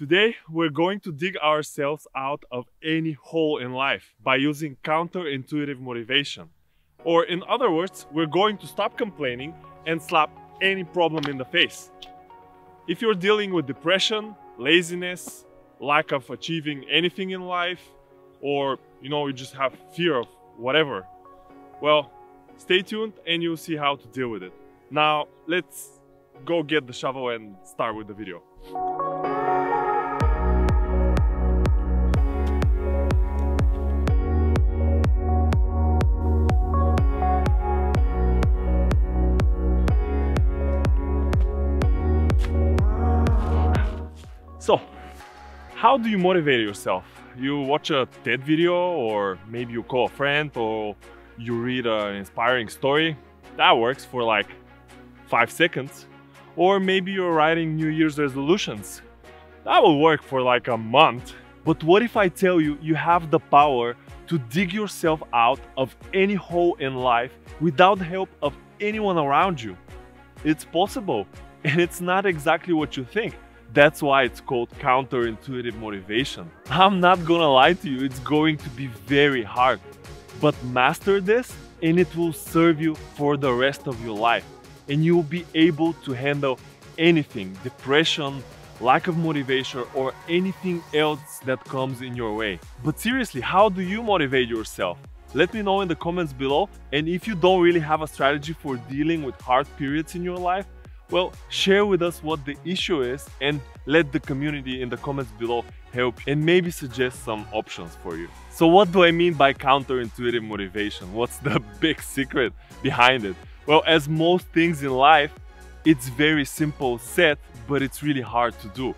Today, we're going to dig ourselves out of any hole in life by using counterintuitive motivation. Or in other words, we're going to stop complaining and slap any problem in the face. If you're dealing with depression, laziness, lack of achieving anything in life, or you just have fear of whatever, well, stay tuned and you'll see how to deal with it. Now, let's go get the shovel and start with the video. So, how do you motivate yourself? You watch a TED video, or maybe you call a friend, or you read an inspiring story. That works for like 5 seconds. Or maybe you're writing New Year's resolutions. That will work for like a month. But what if I tell you you have the power to dig yourself out of any hole in life without the help of anyone around you? It's possible, and it's not exactly what you think. That's why it's called counterintuitive motivation. I'm not gonna lie to you, it's going to be very hard. But master this and it will serve you for the rest of your life. And you will be able to handle anything, depression, lack of motivation, or anything else that comes in your way. But seriously, how do you motivate yourself? Let me know in the comments below. And if you don't really have a strategy for dealing with hard periods in your life, well, share with us what the issue is and let the community in the comments below help and maybe suggest some options for you. So what do I mean by counterintuitive motivation? What's the big secret behind it? Well, as most things in life, it's very simple set, but it's really hard to do.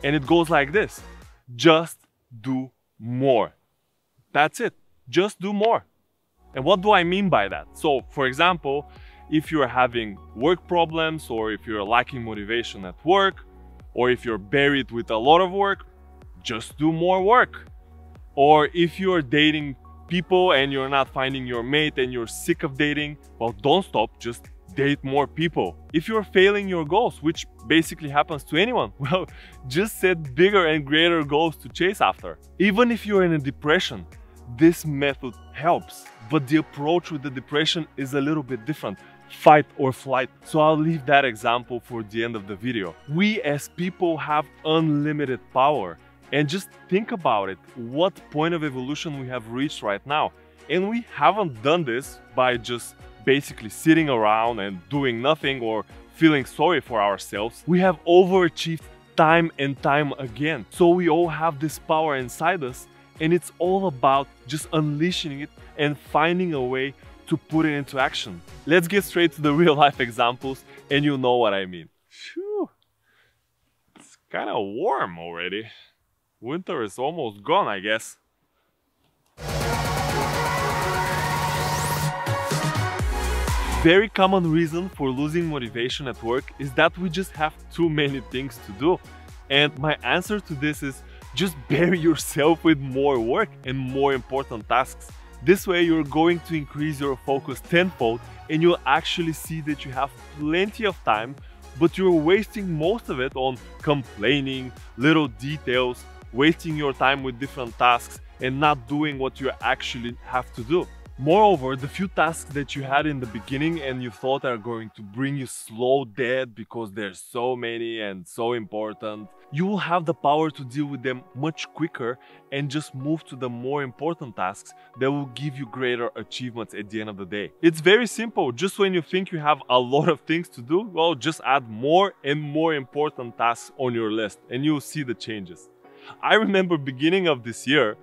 And it goes like this: just do more. That's it. Just do more. And what do I mean by that? So, for example, if you're having work problems, or if you're lacking motivation at work, or if you're buried with a lot of work, just do more work. Or if you're dating people and you're not finding your mate and you're sick of dating, well, don't stop, just date more people. If you're failing your goals, which basically happens to anyone, well, just set bigger and greater goals to chase after. Even if you're in a depression, this method helps, but the approach with the depression is a little bit different. Fight or flight. So I'll leave that example for the end of the video. We as people have unlimited power. And just think about it, what point of evolution we have reached right now. And we haven't done this by just basically sitting around and doing nothing or feeling sorry for ourselves. We have overachieved time and time again. So we all have this power inside us, and it's all about just unleashing it and finding a way to put it into action. Let's get straight to the real life examples and you'll know what I mean. Phew. It's kind of warm already. Winter is almost gone, I guess. Very common reason for losing motivation at work is that we just have too many things to do. And my answer to this is just bury yourself with more work and more important tasks. This way you're going to increase your focus tenfold and you'll actually see that you have plenty of time, but you're wasting most of it on complaining, little details, wasting your time with different tasks and not doing what you actually have to do. Moreover, the few tasks that you had in the beginning and you thought are going to bring you slow dead because there's so many and so important, you will have the power to deal with them much quicker and just move to the more important tasks that will give you greater achievements at the end of the day. It's very simple. Just when you think you have a lot of things to do, well, just add more and more important tasks on your list and you'll see the changes. I remember beginning of this year,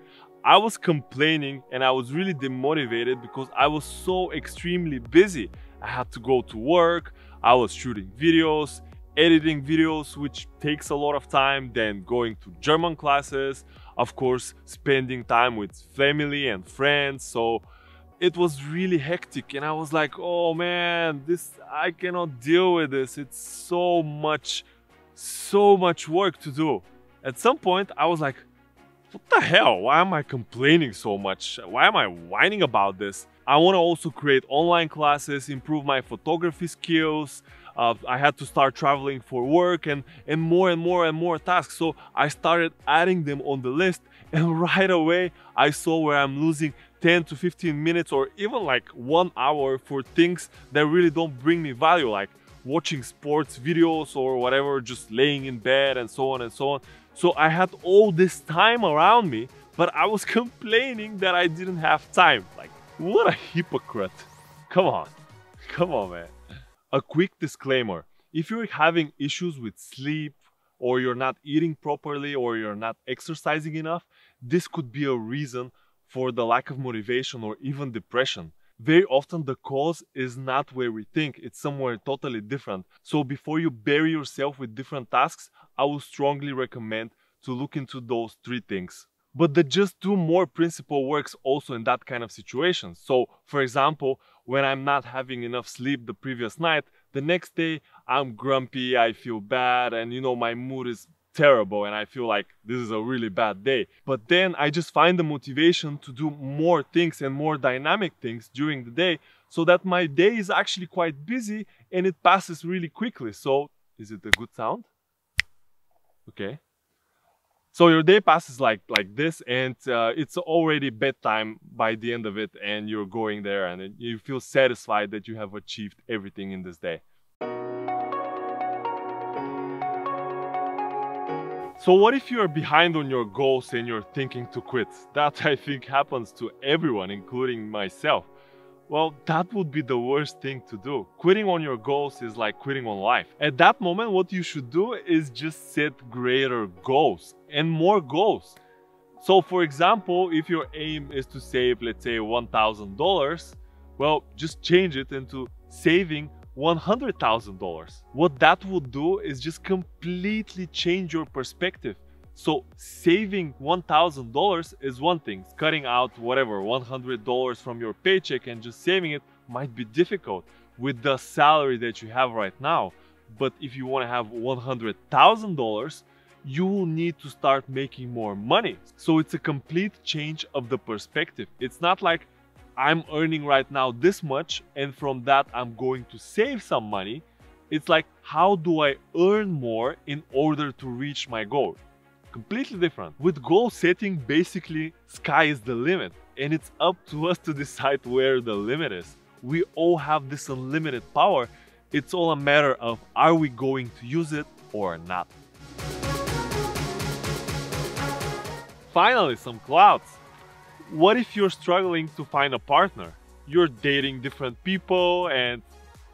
I was complaining and I was really demotivated because I was so extremely busy. I had to go to work, I was shooting videos, editing videos, which takes a lot of time, then going to German classes, of course, spending time with family and friends. So it was really hectic and I was like, oh man, I cannot deal with this. It's so much work to do. At some point, I was like, what the hell? Why am I complaining so much? Why am I whining about this? I want to also create online classes, improve my photography skills, I had to start traveling for work and more tasks. So I started adding them on the list, and right away I saw where I'm losing 10 to 15 minutes or even like 1 hour for things that really don't bring me value, like watching sports videos or whatever, just laying in bed and so on and so on. So I had all this time around me, but I was complaining that I didn't have time. Like, what a hypocrite. Come on, man. A quick disclaimer: if you're having issues with sleep, or you're not eating properly, or you're not exercising enough, this could be a reason for the lack of motivation or even depression. Very often the cause is not where we think, it's somewhere totally different. So before you bury yourself with different tasks, I would strongly recommend to look into those 3 things. But the just do more principle works also in that kind of situation. So for example, when I'm not having enough sleep the previous night, the next day I'm grumpy, I feel bad, and my mood is terrible and I feel like this is a really bad day. But then I just find the motivation to do more things and more dynamic things during the day, so that my day is actually quite busy and it passes really quickly. So is it a good sound? Okay. So your day passes like this, and it's already bedtime by the end of it, and you're going there and you feel satisfied that you have achieved everything in this day. So what if you're behind on your goals and you're thinking to quit? That I think happens to everyone, including myself. Well, that would be the worst thing to do. Quitting on your goals is like quitting on life. At that moment, what you should do is just set greater goals and more goals. So for example, if your aim is to save, let's say $1,000, well, just change it into saving $100,000. What that would do is just completely change your perspective. So saving $1,000 is one thing. Cutting out whatever, $100 from your paycheck and just saving it might be difficult with the salary that you have right now. But if you want to have $100,000, you will need to start making more money. So it's a complete change of the perspective. It's not like I'm earning right now this much and from that I'm going to save some money. It's like, how do I earn more in order to reach my goal? Completely different. With goal setting, basically sky is the limit, and it's up to us to decide where the limit is. We all have this unlimited power. It's all a matter of, are we going to use it or not? Finally, some clouds. What if you're struggling to find a partner? You're dating different people and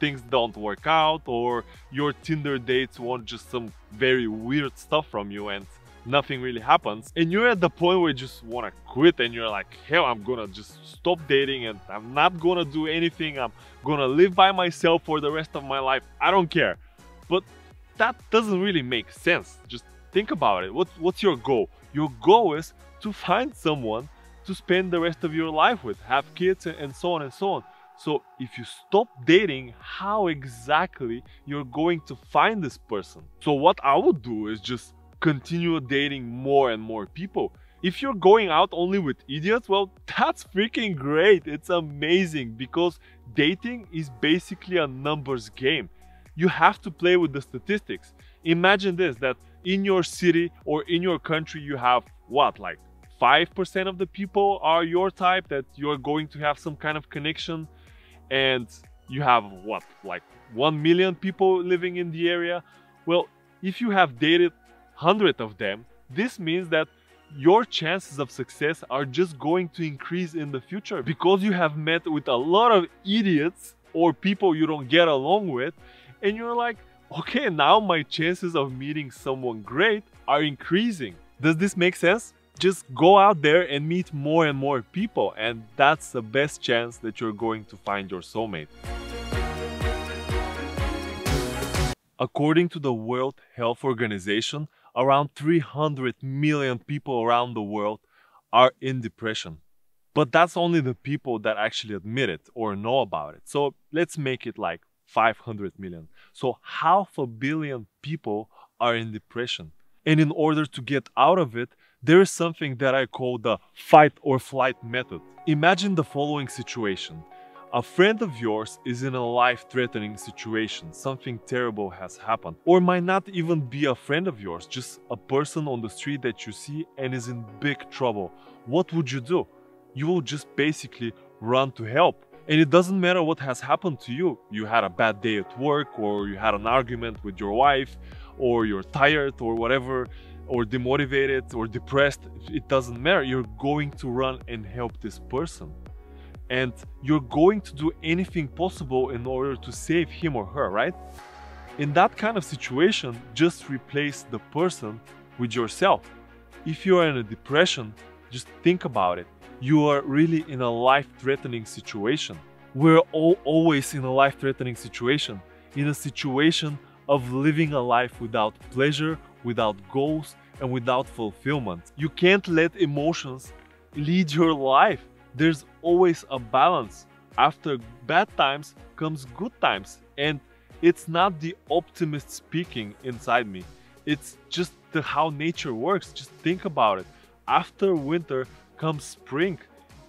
things don't work out, or your Tinder dates want just some very weird stuff from you and nothing really happens, and you're at the point where you just want to quit and you're like, hell, I'm gonna just stop dating and I'm not gonna do anything. I'm gonna live by myself for the rest of my life. I don't care. But that doesn't really make sense. Just think about it. What's your goal? Your goal is to find someone to spend the rest of your life with, have kids, and so on and so on. So if you stop dating, how exactly you're going to find this person? So what I would do is just continue dating more and more people. If you're going out only with idiots, well, that's freaking great. It's amazing, because dating is basically a numbers game. You have to play with the statistics. Imagine this, that in your city or in your country you have what, like 5% of the people are your type, that you're going to have some kind of connection, and you have what, like 1 million people living in the area. Well, if you have dated 100 of them, this means that your chances of success are just going to increase in the future, because you have met with a lot of idiots or people you don't get along with, and you're like, okay, now my chances of meeting someone great are increasing. Does this make sense? Just go out there and meet more and more people, and that's the best chance that you're going to find your soulmate. According to the World Health Organization, around 300 million people around the world are in depression. But that's only the people that actually admit it or know about it. So let's make it like 500 million. So 500 million people are in depression. And in order to get out of it, there is something that I call the fight or flight method. Imagine the following situation. A friend of yours is in a life-threatening situation, something terrible has happened, or might not even be a friend of yours, just a person on the street that you see and is in big trouble. What would you do? You will just basically run to help. And it doesn't matter what has happened to you. You had a bad day at work, or you had an argument with your wife, or you're tired or whatever, or demotivated or depressed. It doesn't matter. You're going to run and help this person. And you're going to do anything possible in order to save him or her, right? In that kind of situation, just replace the person with yourself. If you are in a depression, just think about it. You are really in a life-threatening situation. We're all always in a life-threatening situation. In a situation of living a life without pleasure, without goals, and without fulfillment. You can't let emotions lead your life. There's always a balance. After bad times comes good times. And it's not the optimist speaking inside me. It's just how nature works. Just think about it. After winter comes spring.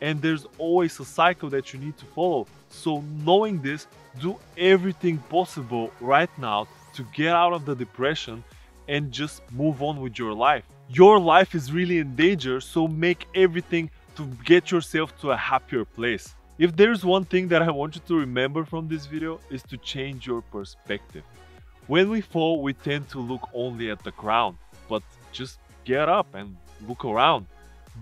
And there's always a cycle that you need to follow. So knowing this, do everything possible right now to get out of the depression and just move on with your life. Your life is really in danger, so make everything to get yourself to a happier place. If there's one thing that I want you to remember from this video, is to change your perspective. When we fall, we tend to look only at the ground, but just get up and look around.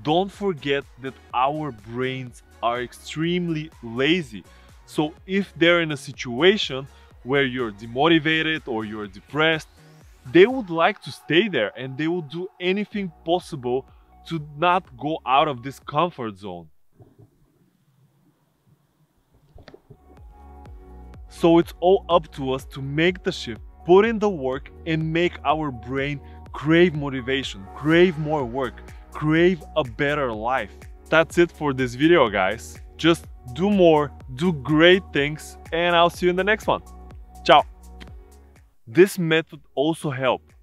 Don't forget that our brains are extremely lazy. So if they're in a situation where you're demotivated or you're depressed, they would like to stay there and they will do anything possible to not go out of this comfort zone. So it's all up to us to make the shift, put in the work, and make our brain crave motivation, crave more work, crave a better life. That's it for this video, guys. Just do more, do great things, and I'll see you in the next one. Ciao! This method also helped